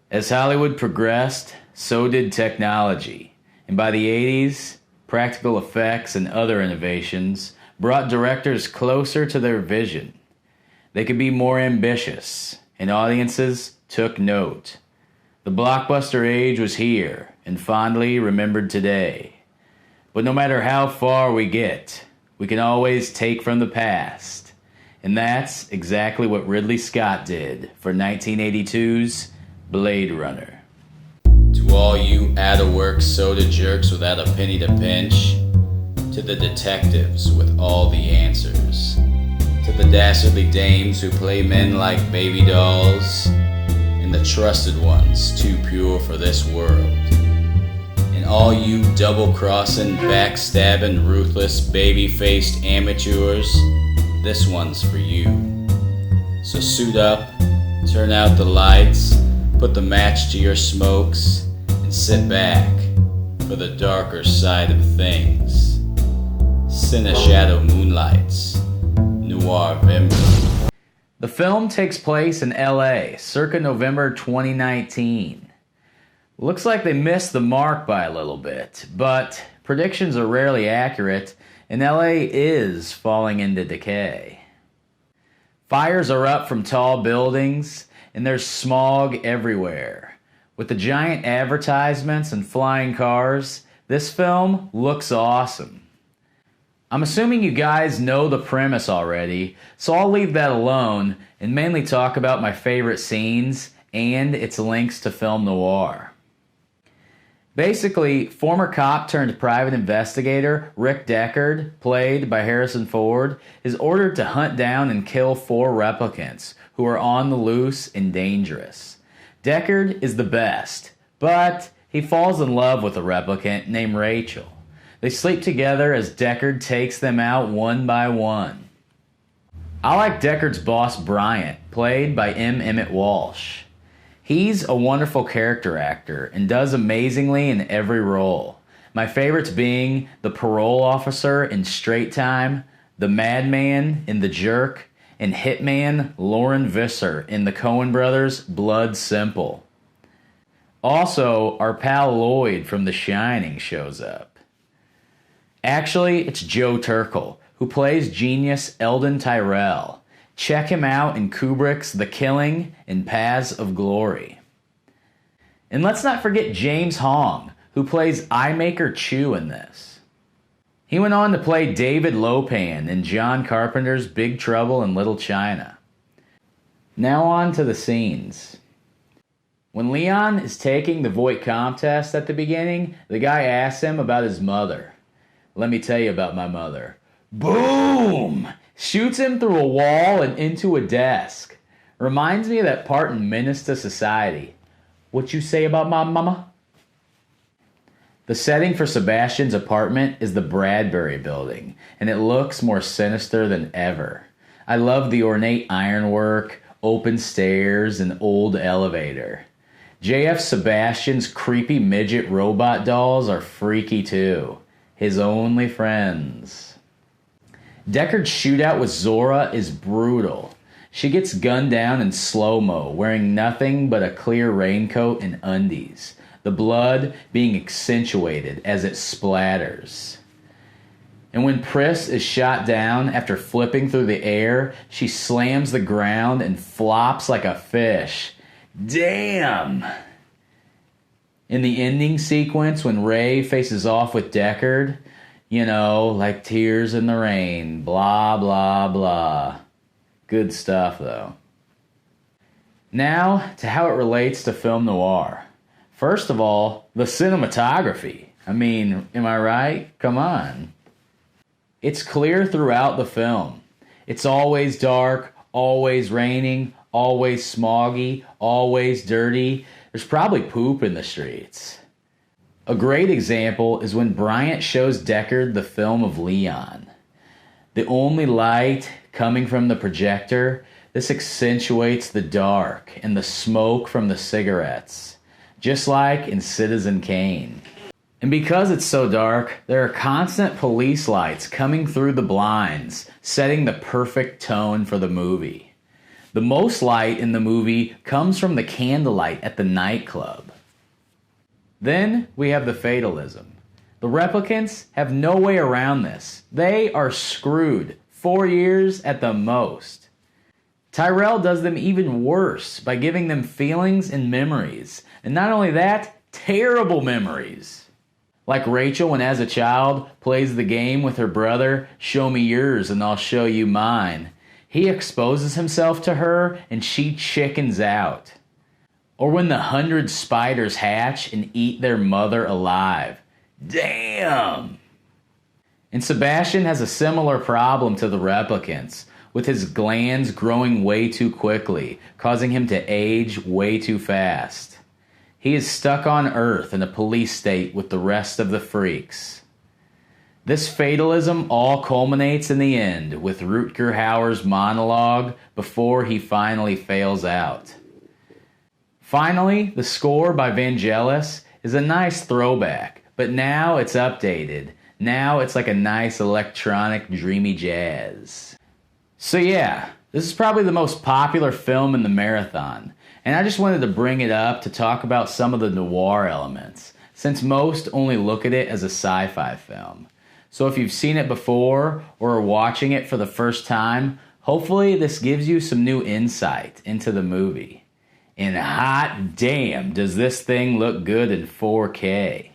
As Hollywood progressed, so did technology, and by the 80s, practical effects and other innovations brought directors closer to their vision. They could be more ambitious, and audiences took note. The blockbuster age was here, and fondly remembered today. But no matter how far we get, we can always take from the past. And that's exactly what Ridley Scott did for 1982's Blade Runner. To all you out-of-work soda jerks without a penny to pinch, to the detectives with all the answers, to the dastardly dames who play men like baby dolls, and the trusted ones too pure for this world, and all you double-crossing, backstabbing, ruthless, baby-faced amateurs, this one's for you. So suit up, turn out the lights, put the match to your smokes, and sit back for the darker side of things. Cine Shadow Moonlights, Noirvember. The film takes place in LA, circa November 2019. Looks like they missed the mark by a little bit, but predictions are rarely accurate, and LA is falling into decay. Fires are up from tall buildings, and there's smog everywhere. With the giant advertisements and flying cars, this film looks awesome. I'm assuming you guys know the premise already, so I'll leave that alone and mainly talk about my favorite scenes and its links to film noir. Basically, former cop turned private investigator Rick Deckard, played by Harrison Ford, is ordered to hunt down and kill 4 replicants who are on the loose and dangerous. Deckard is the best, but he falls in love with a replicant named Rachel. They sleep together as Deckard takes them out one by one. I like Deckard's boss Bryant, played by M. Emmett Walsh. He's a wonderful character actor and does amazingly in every role. My favorites being the parole officer in Straight Time, the madman in The Jerk, and hitman Lauren Visser in the Coen brothers' Blood Simple. Also, our pal Lloyd from The Shining shows up. Actually, it's Joe Turkel, who plays genius Eldon Tyrell. Check him out in Kubrick's The Killing and Paths of Glory. And let's not forget James Hong, who plays Eyemaker Chu in this. He went on to play David Lopan in John Carpenter's Big Trouble in Little China. Now on to the scenes. When Leon is taking the Voight Comp test at the beginning, the guy asks him about his mother. Let me tell you about my mother. Boom! Shoots him through a wall and into a desk. Reminds me of that part in Menace to Society. What you say about my mama? The setting for Sebastian's apartment is the Bradbury Building, and it looks more sinister than ever. I love the ornate ironwork, open stairs, and old elevator. J.F. Sebastian's creepy midget robot dolls are freaky too. His only friends. Deckard's shootout with Zora is brutal. She gets gunned down in slow-mo, wearing nothing but a clear raincoat and undies, the blood being accentuated as it splatters. And when Pris is shot down after flipping through the air, she slams the ground and flops like a fish. Damn! In the ending sequence, when Ray faces off with Deckard, you know, like tears in the rain, blah, blah, blah. Good stuff, though. Now, to how it relates to film noir. First of all, the cinematography. I mean, am I right? Come on. It's clear throughout the film. It's always dark, always raining, always smoggy, always dirty. There's probably poop in the streets. A great example is when Bryant shows Deckard the film of Leon. The only light coming from the projector, this accentuates the dark and the smoke from the cigarettes, just like in Citizen Kane. And because it's so dark, there are constant police lights coming through the blinds, setting the perfect tone for the movie. The most light in the movie comes from the candlelight at the nightclub. Then we have the fatalism. The replicants have no way around this. They are screwed. 4 years at the most. Tyrell does them even worse by giving them feelings and memories. And not only that, terrible memories. Like Rachel when as a child plays the game with her brother, show me yours and I'll show you mine. He exposes himself to her and she chickens out. Or when the 100 spiders hatch and eat their mother alive. Damn! And Sebastian has a similar problem to the replicants, with his glands growing way too quickly, causing him to age way too fast. He is stuck on Earth in a police state with the rest of the freaks. This fatalism all culminates in the end with Rutger Hauer's monologue before he finally fails out. Finally, the score by Vangelis is a nice throwback, but now it's updated. Now it's like a nice electronic dreamy jazz. So yeah, this is probably the most popular film in the marathon, and I just wanted to bring it up to talk about some of the noir elements, since most only look at it as a sci-fi film. So if you've seen it before or are watching it for the first time, hopefully this gives you some new insight into the movie. And hot damn, does this thing look good in 4K.